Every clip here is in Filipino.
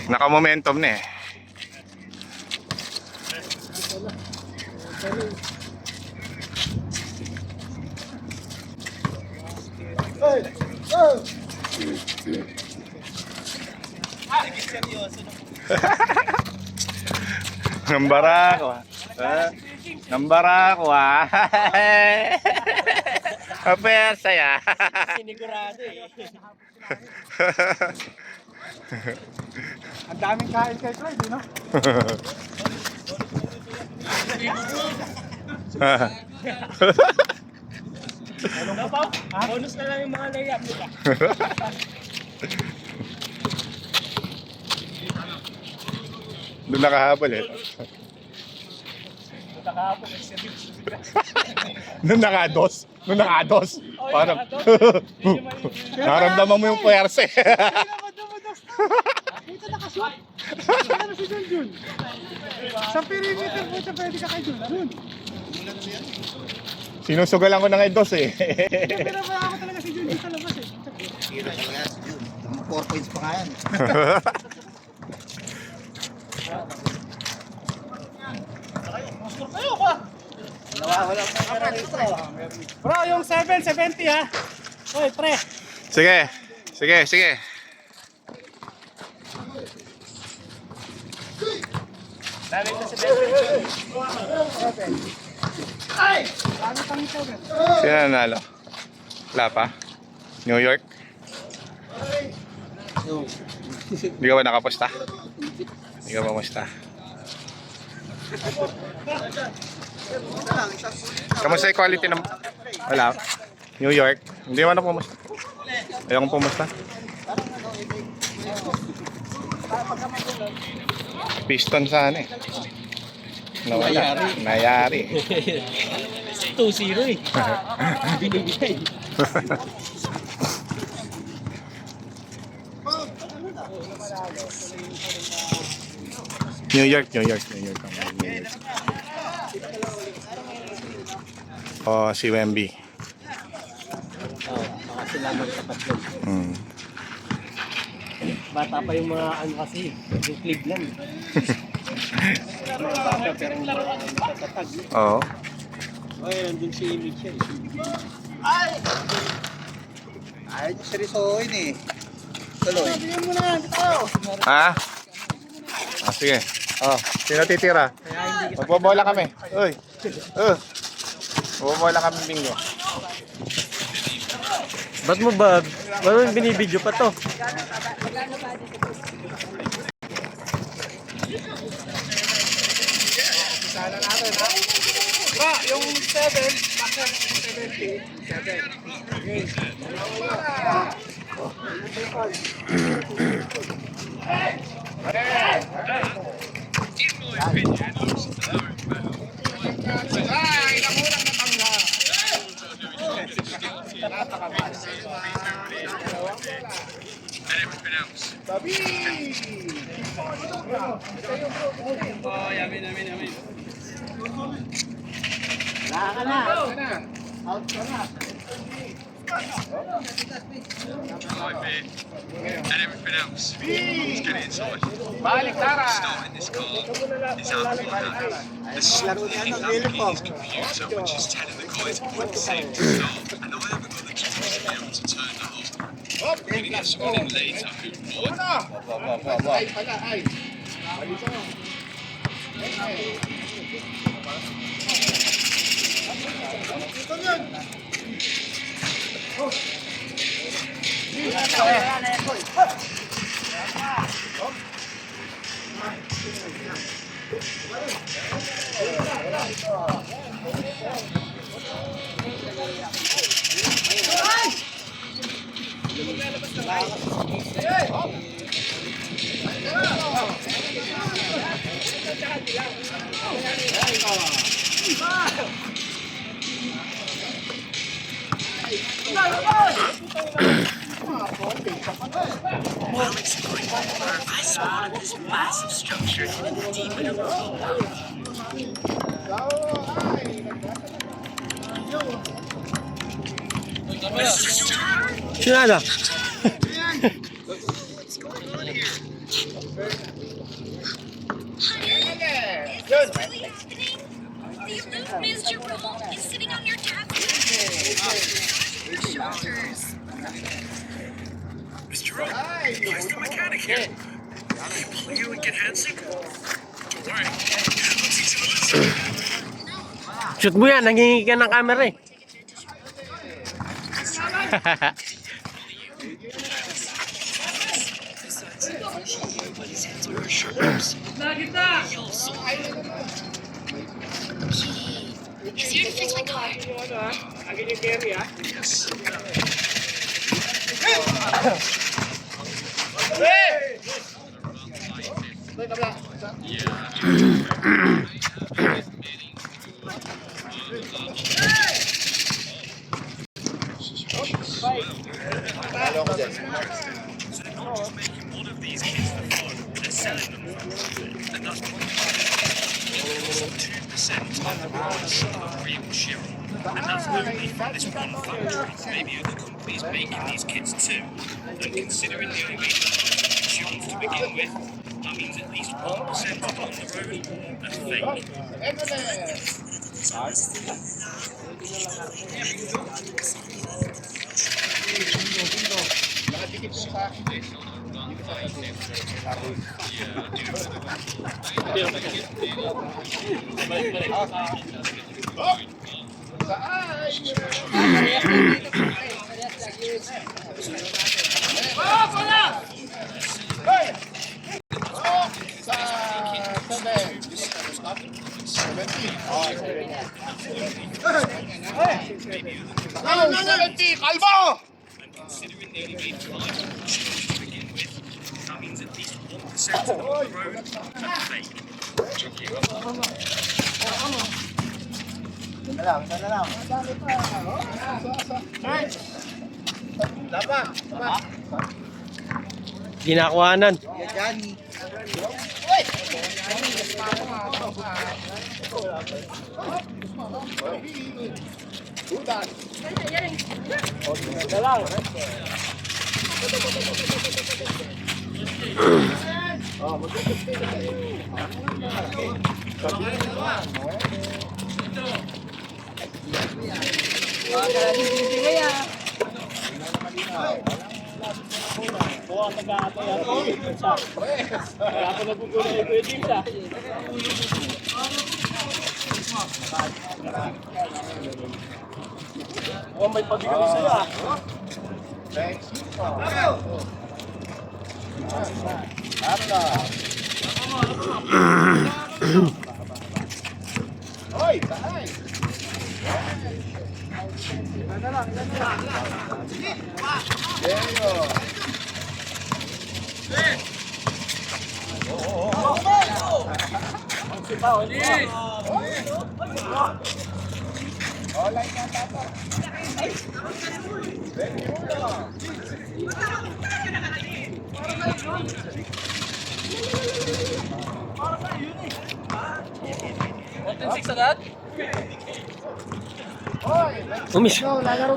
Naka-momentum na eh. Nambara ko. Nambara ko ah. Apa saya? Sinigurado eh. Ang daming kain kay Clyde, no? Ano ka pa? Bonus na lang yung mga layup nila. Doon nakahabol eh. Nakahapon, Doon nakados. Doon nakados. Parang naramdaman mo yung puwersa eh. Ito nakaswap. Ano si Junjun? Sa perimeter po siya pwede ka kay Junjun. Sinusugalan ko ng dos eh. Pero ako talaga si Junjun sa labas eh. Kira talaga si Jun. 4 points pa nga yan. Ayaw pa! Wala pa nga rito. Bro, yung 770 ha. Oy, pre. Sige. Sige, sige. Dali na si Benson. Ay! Ano pang ito? Sino nanalo? Wala pa? New York? Hindi ka ba nakaposta? Hindi ka ba posta? Kamusta yung quality ng... Wala. New York? Hindi man ako pumusta. Ayaw kong pumusta. Piston sana eh. Nawala. Nayari. 2-0 eh. Binibigay. New York. Oh, si Wemby. Baka sila magtapat yun. Bata pa yung mga ano kasi, yung Cleveland. Bata pero natatatag. Oo. Ay, nandun si Mitchell. Ayaw niyo seryosohin eh. Tuloy. Sabihin mo na, tao. Ha? Ah, sige. Oh, sino titira? Magbobola kami. Uy. Magbobola kami bingo. Ba't mo binibidyo pa to? Sana natin ha. Ba, yung 7, bakit 70? Balik, Tara! Laro niya ng uniform. While exploring the river, I spotted this massive structure hidden deep in a ravine valley. Sinada? The aloof Ms. Jerome is sitting on your tablet. Your shoulders. Mr. Jerome, where's the mechanic here? Can you play you and get handsy? Don't worry. I'll teach you a lesson. Shoot mo yan, nangingi ka ng camera eh. Everybody's hands are shoulders. He's here to fix my car. Yes. So they're not just making one of these kids for fun, they're selling them for profit. And that's probably 2% of the world's sugar real share. And that's only from this one factory. Maybe other companies making these kits too. And considering they only made shoes to begin with, that means at least 1% on the road are fake. Considering they only made 5 shoes to begin with, that means at least 1% of them on the road are fake. Ginakuhanan. Johnny.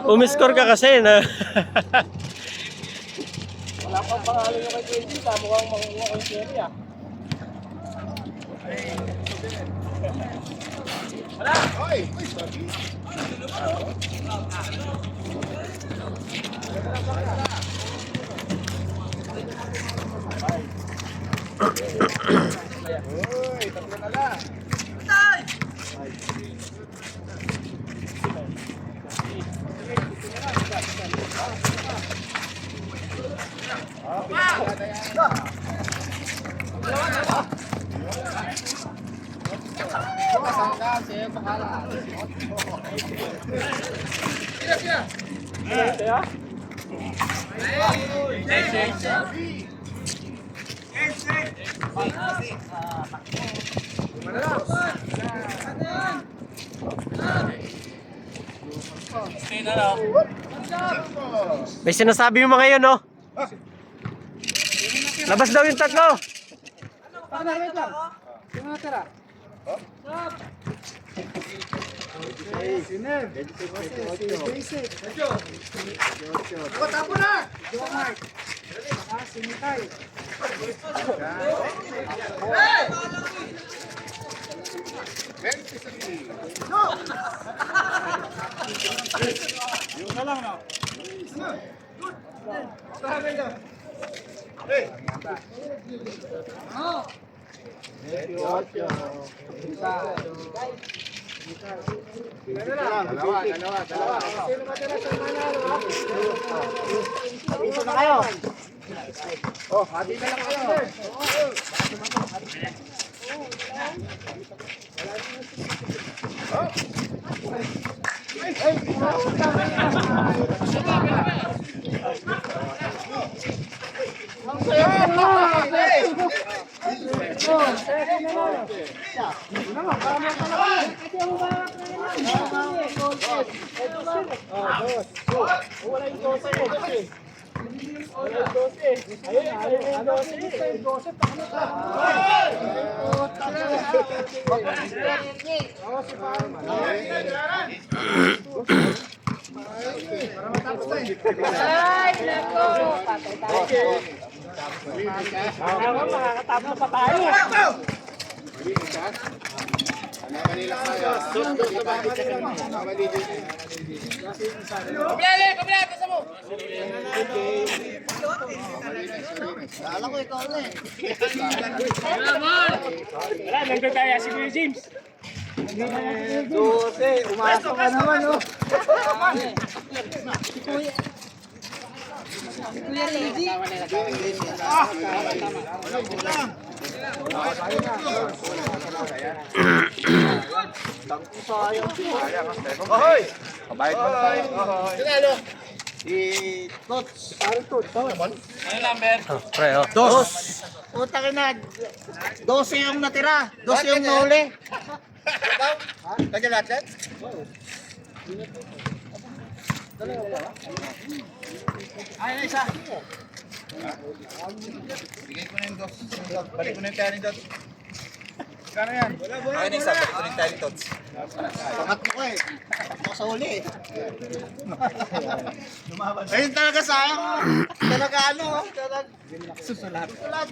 Umiscore ka kasi na. May sinasabi yung mga yun, no? Labas daw yung tatlo. Tapo na! Sinitay. Alam ko ikaw na eh. Wala, nagdadaya si Kuya James. Umasa ka naman, oh. Hoy! Kabayad mo na tayo. Tots. Pre, oh. Dos. Puta ka na. 12 yung natira. 12 yung nahuli. Kanya lahat yan? Ay, isa. Bigay ko na yung dos. Balik ko na yung tani dos. Kano yan? Ay, isa. Balik ko na yung tani dos. Pangatlo ko eh. Pangatlo sa huli eh. Ayun talaga sayang. Talaga ano. Susulat. Susulat.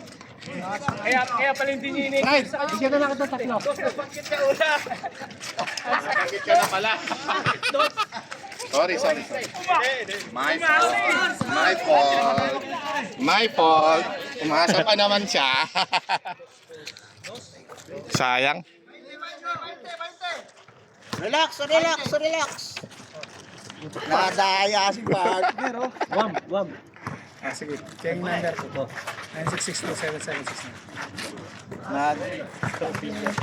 Kaya pala hindi niya inig. Right. Bigyan na lang ito tatlo. Nakakit ka na pala. Sorry. My fault. My fault. Umasa pa naman siya. Sayang. Relax. Nadaya si partner, oh. Wam. Sige, check number ko. 9662776.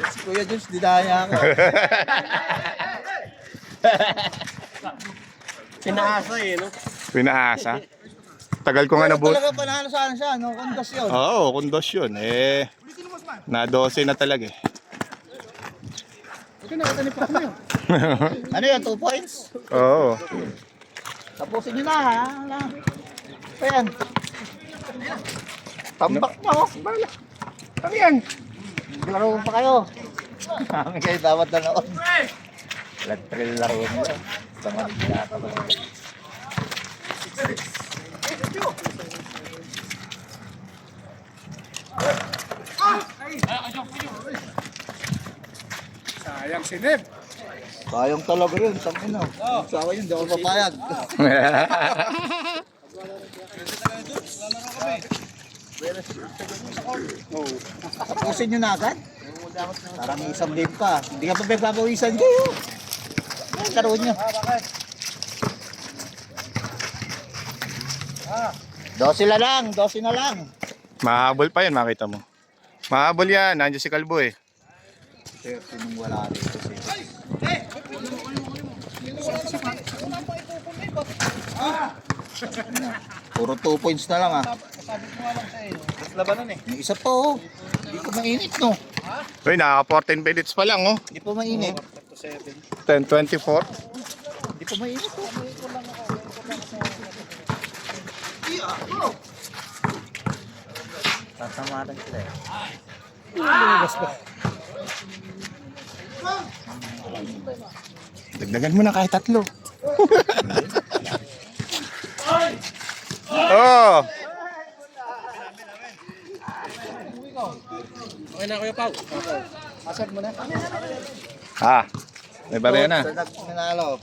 Si Kuya Jules, didaya ako. Pinaasa eh, no? Pinaasa. Tagal ko nga Pero nabut. talaga panalo saan siya, no? Kundas yun. Oo, kundos yun. Na 12 na talaga eh. Ito nakatanip ako yun. Ano yun, 2 points? Oo. Tapusin nyo na, ha? Ayan. Tambak na, oh. Ano yan? Laro pa kayo. Kami kayo dapat nanood. Latril laro nyo. Tama nila. Sayang si Neb. Sayang talaga yun, tangin na. Sawa yun, di ako papayag. Tapusin nyo na agad? Parang isang game pa. Hindi ka pa pagpapawisan kayo. Ayan, laro nyo. 12 na lang. Mahabol pa yan, makita mo. Mahabol yan. Nandiyan si Kalbo eh. 30 nung wala dito siya. Puro 2 points na lang, ah. Labanan eh. Yung isa pa, oh. Hindi pa mainit, no? Uy, nakaka 14 minutes pa lang oh. Hindi pa mainit. 10:24. Hindi pa mainit, oh. Tatamaran sila eh. Dagdagan mo na kahit 3. Oh. Okay na, Kuya Pao. Asad mo na. Ah, may barya na. Sa nanalo.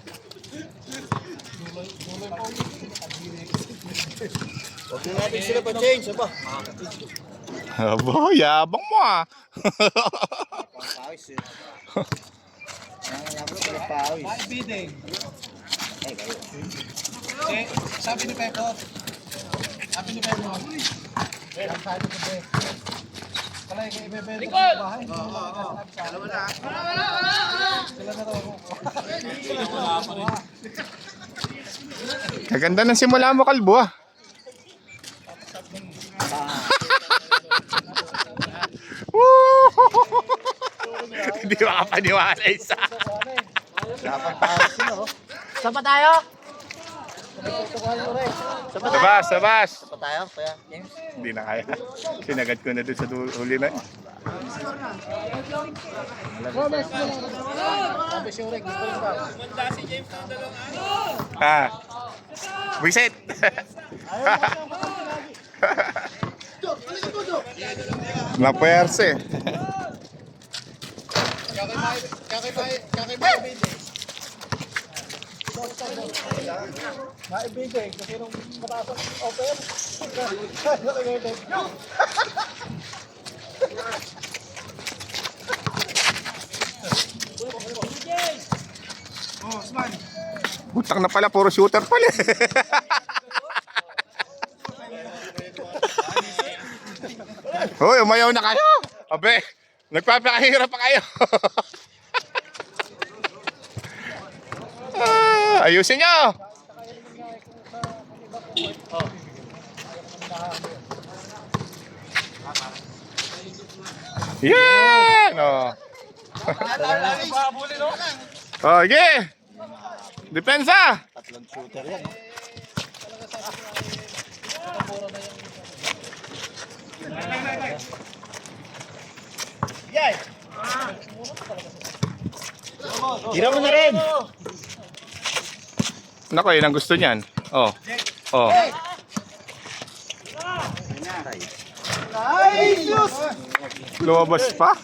Huwag na natin sila pa-change, ba? Aba, yabang mo ah. Pawis eh. Nanganablo ko ng pawis. Bidding. Ay, kayo. Eh, sabi ni Pepo. Sabi ni Pepo. Ang sabi ko ba? Kalay kayo ibebenta sa bahay. Dalawa na. Sila na raw. Kaganda ng simula mo, kalbo ah. Hindi makapaniwala isa. Dapat pawis yun, oh. Saan pa tayo? Sabas, sabas. Pa tayo, Kuya James? Hindi na kaya. Sinagad ko na doon sa huli na. Ah. Wisit. Napuwerse. Maibigay kasi nung mataas ang offer. Oh, Osman. Butang na pala, puro shooter pala. Hoy, umayaw na kayo. Abe, nagpapakahirap pa kayo. Ayusin nyo. Yan! Oh. Oh, okay. Depensa. Tatlong shooter yan, oh. Tira mo na rin. Nako, yun ang gusto niyan. Oh. Oh. Lumabas pa?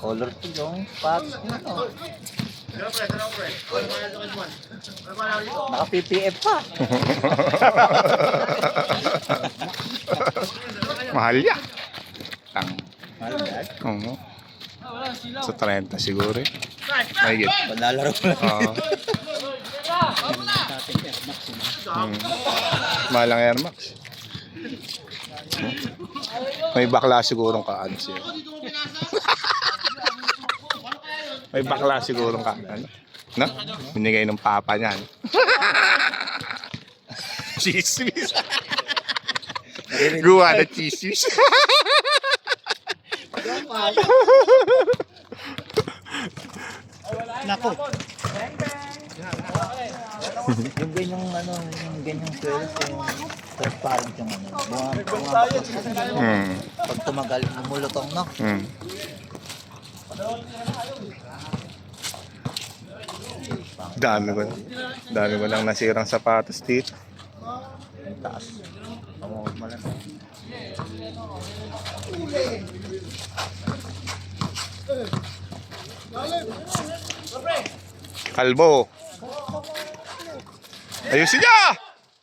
Color to yung pats mo, no? Naka-PPF pa. Mahal yan. Ang, Mahal yan. oo. Sa 30 siguro eh. Mahigit. Panlalaro ko lang. Oo. Mahal ang Air Max. May bakla sigurong kaano siya. May bakla sigurong kaano. No? Binigay ng papa niyan. Chismis. Guwa na chismis. Nako. Yung ganyang ano, yung ganyang swells, yung transparent yung ano. Pag tumagal, lumulutong, no? Dami ko lang nasirang sapatos dito. Taas. Pamuhod mo lang. Kalbo. Ayusin niyo!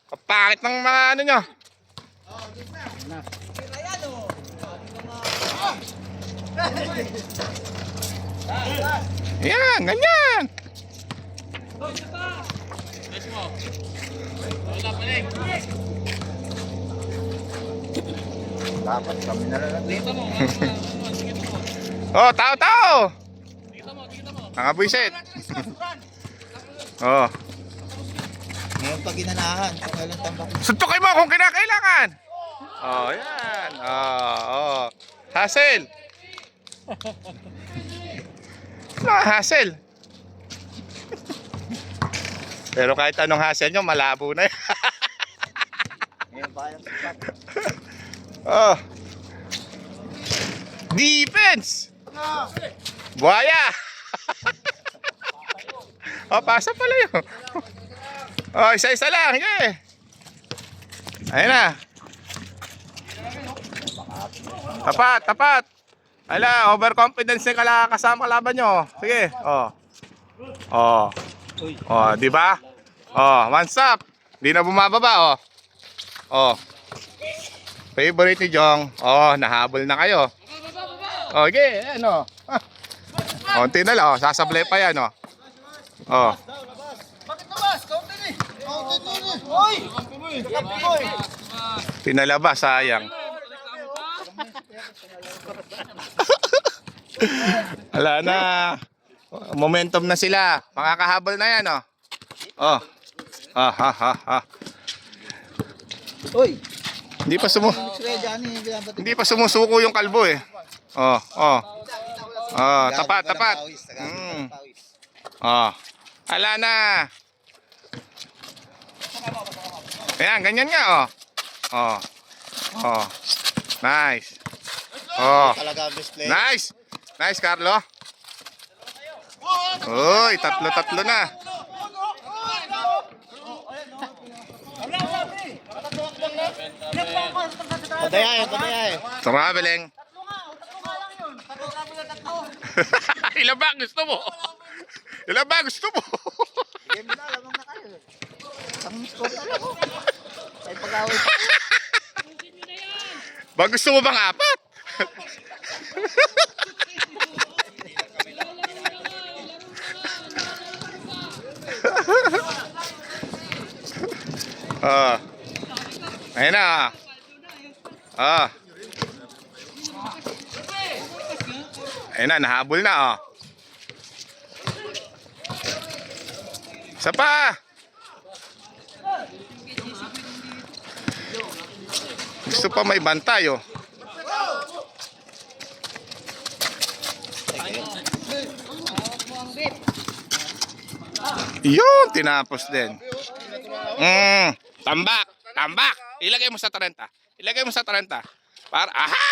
Kapakit ng mga ano niyo. Yan, ganyan. Dapat kami na lang dito. Oh, tao! Mga buisit. Oh. Ngayon pag ginanahan, kung kailan tambak. Suntukin mo kung kinakailangan. Oh, yan. Oh. Hassle. Hassle. Pero kahit anong hassle nyo, malabo na yan. Ngayon pa yung sipat. Oh. Defense. Buhaya. Oh, pasa pala yun. Oh, isa-isa lang. Sige. Ayun na. Tapat, tapat. Ala, overconfidence na kasama kalaban nyo. Sige. Oh. Oh. Oh, di ba? Oh, one stop. Di na bumababa, oh. Oh. Favorite ni Jong. Oh, nahabol na kayo. Okay, ano? Konti na lang, oh. Sasablay pa yan, oh. Oh. Bakit nabas? Kaunti ni. Hoy! Hoy! Pinalabas, sayang. Wala na. Momentum na sila. Makakahabol na yan, oh. Oh. Ah, ha, ha, ha. Uy! Hindi pa sumusuko yung kalbo, eh. Oh, oh. Oh, tapat, tapat. Oh. Wala na. Ayan, ganyan nga, oh. Oh. Oh. Nice. Oh. Talaga display. Nice. Nice, Carlo. Uy, tatlo-tatlo na. Padayay, padayay. Traveling. Ilan ba gusto mo? Ilan ba gusto mo? Game na, lamang na kayo. Ang score na lang. Ay pag-away. Ba gusto mo bang apat? Ah. Ayun na. Ah. Ayun na, nahabol na, oh. Isa pa. Gusto pa may bantay, oh. Yun, tinapos din. Tambak, tambak. Ilagay mo sa 30. Ilagay mo sa 30. Para, aha!